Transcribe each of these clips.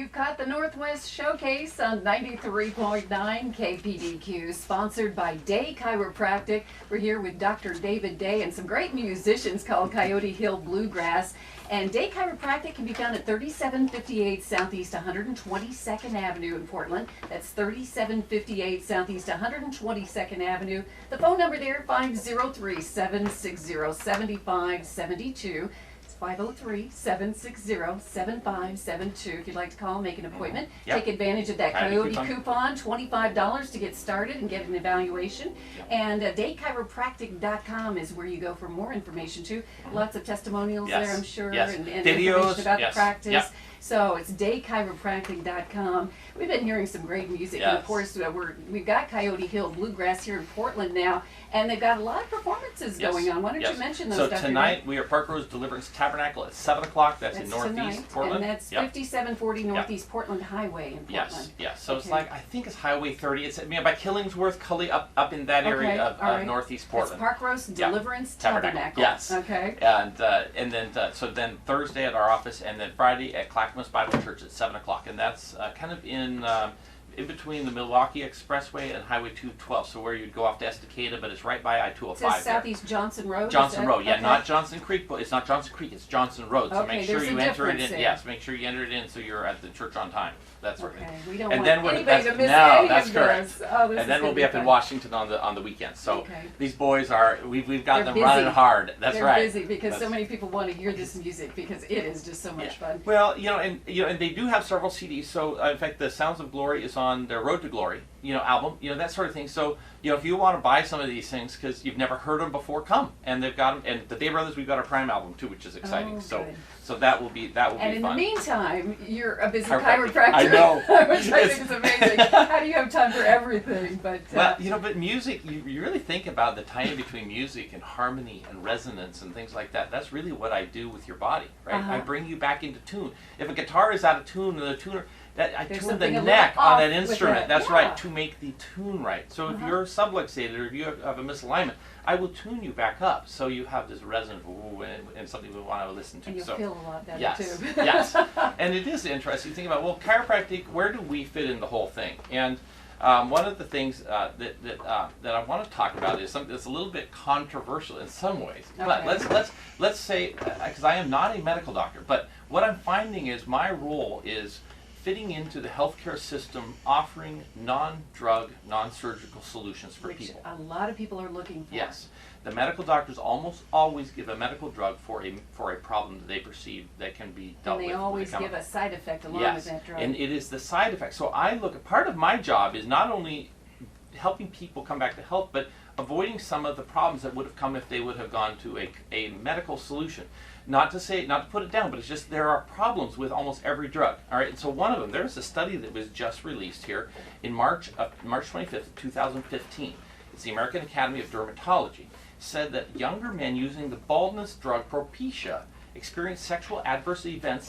You've caught the Northwest Showcase on 93.9 KPDQ, sponsored by Day Chiropractic. We're here with Dr. David Day and some great musicians called Coyote Hill Bluegrass. And Day Chiropractic can be found at 3758 Southeast 122nd Avenue in Portland. That's 3758 Southeast 122nd Avenue. The phone number there, 503-760-7572. 503-760-7572. If you'd like to call, make an appointment. Take advantage of that Coyote coupon, $25 to get started and get an evaluation. And daychiropractic.com is where you go for more information too. Lots of testimonials there, I'm sure, and videos information about the practice. So it's daychiropractic.com. We've been hearing some great music, and of course we've got Coyote Hill Bluegrass here in Portland now, and they've got a lot of performances going on. Why don't you mention those? So tonight we are Park Rose Deliverance Tabernacle at 7 o'clock. That's in Northeast Portland. And that's 5740 Northeast Portland Highway in Portland. So it's like, I think it's Highway 30. It's by Killingsworth, Cully, up in that area of Northeast Portland. It's Park Rose Deliverance Tabernacle. Yes. Okay. And then Thursday at our office, and then Friday at Clackamas Bible Church at 7 o'clock, and that's kind of in between the Milwaukee Expressway and Highway 212, so where you'd go off to Estacada, but it's right by I-205. It says Southeast Johnson Road. Johnson Road, not Johnson Creek, but it's not Johnson Creek, it's Johnson Road. So make sure you enter it in. Yes, make sure you enter it in so you're at the church on time. That's right. We don't want anybody to miss any of this. And then we'll be up in Washington on the weekend. So these boys are we've got them running hard. That's right. They're busy because so many people want to hear this music because it is just so much fun. Well, and they do have several CDs. So in fact, the Sounds of Glory is on their Road to Glory, album, that sort of thing. So if you want to buy some of these things because you've never heard them before, come. And they've got them. And the Day Brothers, we've got our Prime album too, which is exciting. So that will be fun. And in the meantime, you're a busy chiropractor. I know. Which I think is amazing. How do you have time for everything? But but music, you really think about the tie-in between music and harmony and resonance and things like that. That's really what I do with your body, right? I bring you back into tune. If a guitar is out of tune, and the tuner, I tune the neck on that instrument. That's right, to make the tune right. So if you're subluxated or if you have a misalignment, I will tune you back up so you have this resonant and something we want to listen to. And you'll feel a lot better too. Yes. And it is interesting to think about, chiropractic, where do we fit in the whole thing? And one of the things that I want to talk about is something that's a little bit controversial in some ways. But let's say, because I am not a medical doctor, but what I'm finding is my role is fitting into the healthcare system, offering non-drug, non-surgical solutions for people. A lot of people are looking for. Yes. The medical doctors almost always give a medical drug for a problem that they perceive that can be dealt with. And they always give a side effect along with that drug. And it is the side effect. So part of my job is not only helping people come back to health, but avoiding some of the problems that would have come if they would have gone to a medical solution. Not to put it down, but it's just there are problems with almost every drug. All right, and so one of them, there's a study that was just released here in March 25th, 2015. It's the American Academy of Dermatology. Said that younger men using the baldness drug Propecia experience sexual adverse events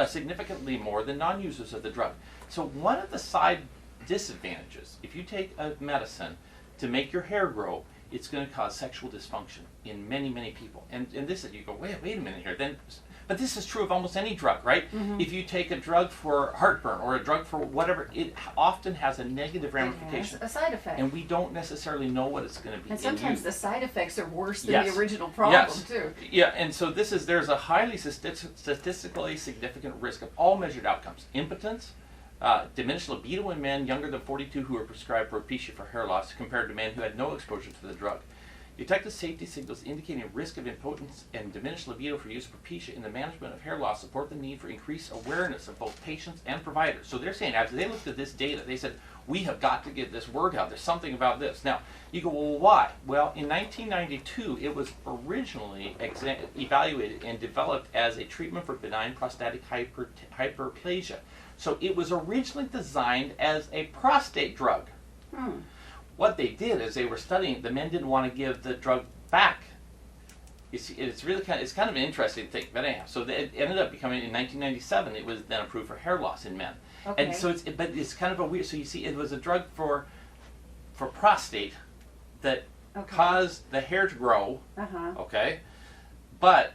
significantly more than non-users of the drug. So one of the side disadvantages, if you take a medicine to make your hair grow, it's going to cause sexual dysfunction in many, many people. And this is, you go, wait a minute here. But this is true of almost any drug, right? If you take a drug for heartburn or a drug for whatever, it often has a negative ramification. It has a side effect. And we don't necessarily know what it's going to be. And sometimes the side effects are worse than the original problem, too. Yeah, and so there's a highly statistically significant risk of all measured outcomes. Impotence, diminished libido in men younger than 42 who are prescribed Propecia for hair loss compared to men who had no exposure to the drug. Detected safety signals indicating a risk of impotence and diminished libido for use of Propecia in the management of hair loss support the need for increased awareness of both patients and providers. So they're saying, as they looked at this data, they said, we have got to get this word out. There's something about this. Now, you go, well, why? Well, in 1992, it was originally evaluated and developed as a treatment for benign prostatic hyperplasia. So it was originally designed as a prostate drug. What they did is they were studying, the men didn't want to give the drug back. It's really kind of an interesting thing. But anyhow, so it ended up becoming, in 1997, it was then approved for hair loss in men. And so it's kind of a weird, so you see, it was a drug for prostate that caused the hair to grow, but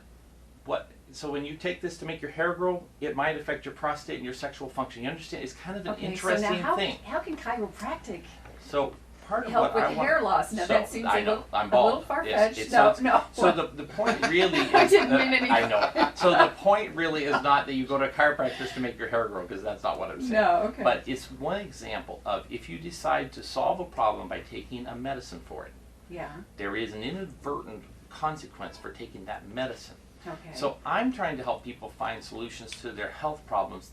so when you take this to make your hair grow, it might affect your prostate and your sexual function. You understand? It's kind of an interesting thing. How can chiropractic So part of help what with I want, hair loss? Now so, that seems I a know, little, I'm a bald. little far-fetched. It's- No, it's- no. So the point really is, I didn't mean anything. I know. So the point really is not that you go to a chiropractor to make your hair grow, because that's not what I'm saying. No, okay. But it's one example of if you decide to solve a problem by taking a medicine for it, Yeah. there is an inadvertent consequence for taking that medicine. Okay. So I'm trying to help people find solutions to their health problems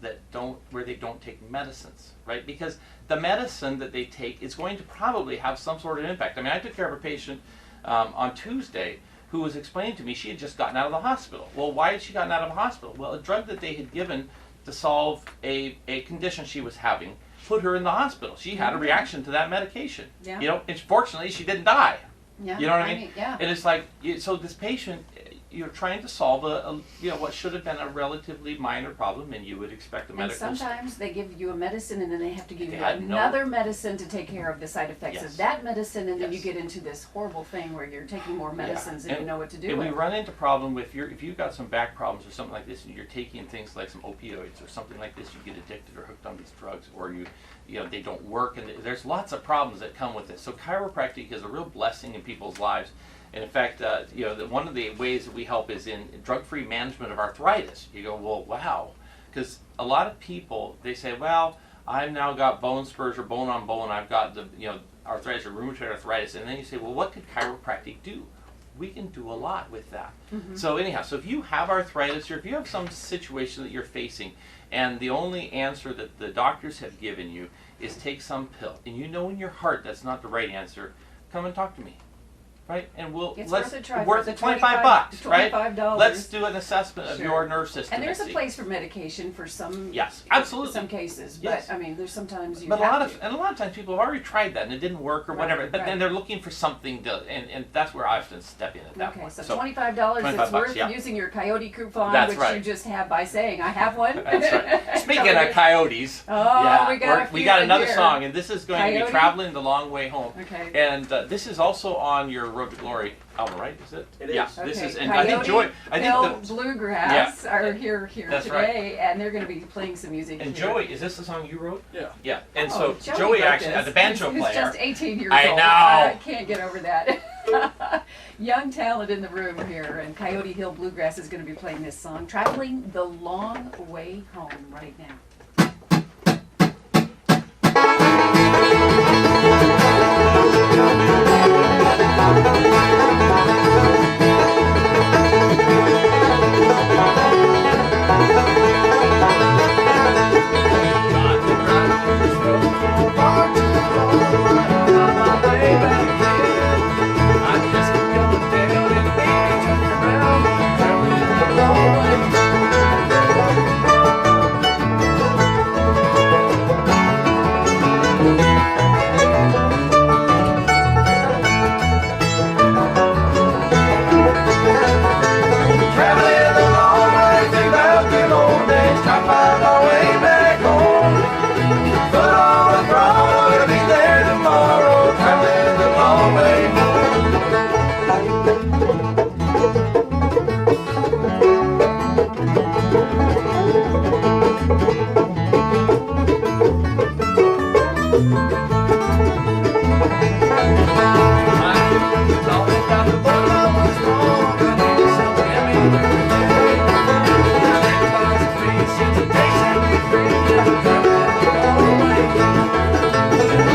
where they don't take medicines, right? Because the medicine that they take is going to probably have some sort of impact. I mean, I took care of a patient on Tuesday who was explaining to me she had just gotten out of the hospital. Well, why had she gotten out of the hospital? Well, a drug that they had given to solve a condition she was having put her in the hospital. She had a reaction to that medication. Yeah. You know, and fortunately she didn't die. Yeah. You know what I mean? Yeah. And it's like, so this patient, you're trying to solve what should have been a relatively minor problem, and you would expect a And medical. sometimes they give you a medicine and then they have to give They you had no- another medicine to take care of the side effects Yes. of that medicine, and then you Yes. get into this horrible thing where you're taking more medicines and you know what to do And with. we run into problem with if you've got some back problems or something like this, and you're taking things like some opioids or something like this, you get addicted or hooked on these drugs, or they don't work, and there's lots of problems that come with it. So chiropractic is a real blessing in people's lives. And in fact, one of the ways that we help is in drug-free management of arthritis. You go, well, wow, because a lot of people, they say, well, I've now got bone spurs or bone on bone. I've got the arthritis or rheumatoid arthritis, and then you say, well, what could chiropractic do? We can do a lot with that. Mm-hmm. So anyhow, so if you have arthritis or if you have some situation that you're facing, and the only answer that the doctors have given you is take some pill, and you know in your heart that's not the right answer, come and talk to me. Right, and It's let's worth a try. worth For the $25, right? $25. Let's do an assessment of Sure. your nerve system. And there's a see. place for medication for some. Yes, absolutely. Some cases, Yes. but I mean, there's sometimes you But have a lot of times people have already tried that and it didn't work or Right, whatever. But right. then they're looking for something to, and that's where I have to step in at that Okay, point. so $25. It's $25, worth yeah. using your Coyote coupon, That's which right. you just have by saying, "I have one." That's right. Speaking of coyotes, Oh, we got a we few got in another here. song, and this is going to Coyote? be Traveling the Long Way Home. Okay. And this is also on your Road to Glory album, right? Is it? It is. Yeah. Okay. This is, and I think Coyote Joy. Hill Bluegrass are here That's today, and they're going to be playing some music. And here. Joey, is this the song you wrote? Yeah. Yeah. And Oh, so Joey wrote actually, this. the banjo Who's player. just 18 years I old. know. I can't get over that. Young talent in the room here, and Coyote Hill Bluegrass is going to be playing this song, "Traveling the Long Way Home," right now. Traveling a long way through the old days, trying to find our way back home. Foot on the throttle, we'll be there tomorrow. Traveling the long way home.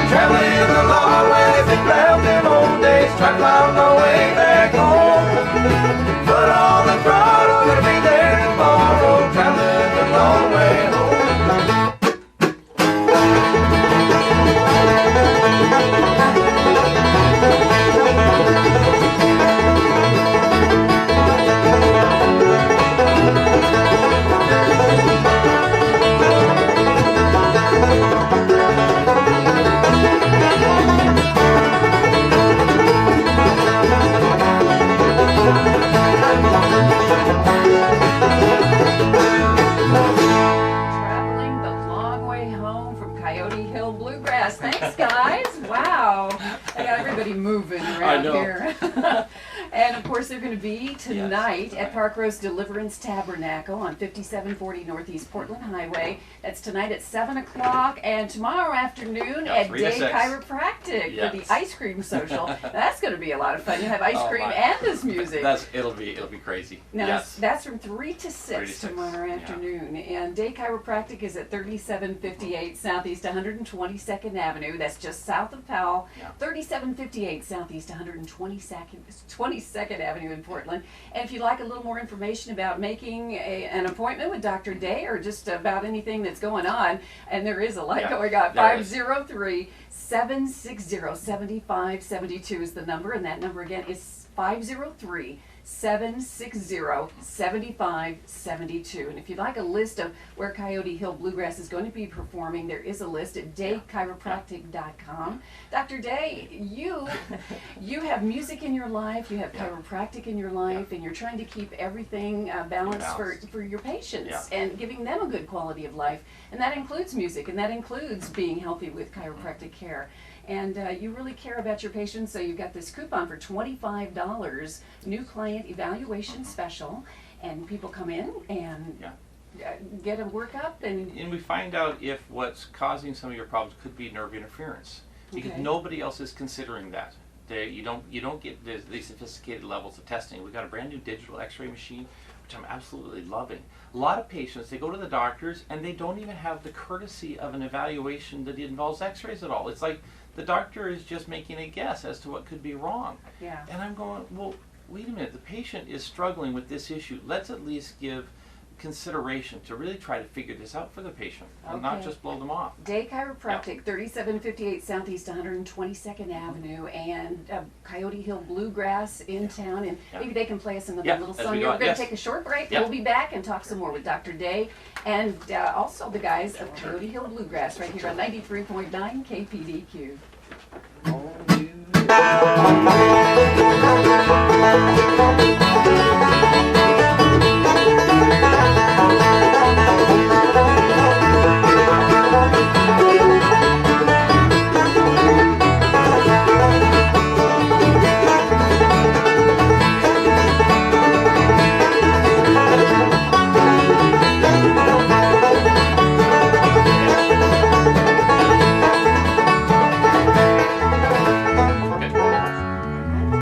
Traveling a long way through them old days, trying to find our way back home. Foot on the throttle, gonna be there tomorrow. Traveling the long way home. Traveling the Long Way Home from Coyote Hill Bluegrass. Thanks, guys. Wow. I got everybody moving around know. here. And of course, they're going going to be tonight at Park Rose Deliverance Tabernacle on 5740 Northeast Portland Highway. That's tonight at 7 o'clock, and tomorrow afternoon at 3 to Day 6. Chiropractic Yes. for the ice cream social. That's going to be a lot of fun. You'll have ice Oh, cream my. and this music. It'll be crazy. Now, Yes. that's from 3 to 6 3 to 6, tomorrow yeah. afternoon. And Day Chiropractic is at 3758 Southeast 122nd Avenue. That's just south of Powell. Yeah. 3758 Southeast 122nd Avenue in Portland. And if you'd like a little more information about making an appointment with Dr. Day or just about anything that's going on, and there is a lot Yeah, going on, there is. 503-760-7572 is the number, and that number again is 503-760-7572. And if you'd like a list of where Coyote Hill Bluegrass is going to be performing, there is a list at daychiropractic.com. Dr. Day, you have music in your life, you have chiropractic in your life, and you're trying to keep everything balanced for your patients and giving them a good quality of life. And that includes music, and that includes being healthy with chiropractic care. And you really care about your patients, so you've got this coupon for $25, new client evaluation special, and people come in and get a workup and we find out if what's causing some of your problems could be nerve interference, because Okay. nobody else is considering that. You don't get these sophisticated levels of testing. We've got a brand new digital X-ray machine, which I'm absolutely loving. A lot of patients, they go to the doctors and they don't even have the courtesy of an evaluation that involves X-rays at all. It's like the doctor is just making a guess as to what could be wrong. Yeah. And I'm going, well, wait a minute, the patient is struggling with this issue. Let's at least give consideration to really try to figure this out for the patient and not Okay. just blow them off. Day Chiropractic, 3758 Southeast 122nd Avenue, and Coyote Hill Bluegrass in town. And maybe they can play us another little as song. we We're go, going yes. to take a short break. Yeah. We'll be back and talk some more with Dr. Day and also the guys of Coyote Hill Bluegrass right here on 93.9 KPDQ.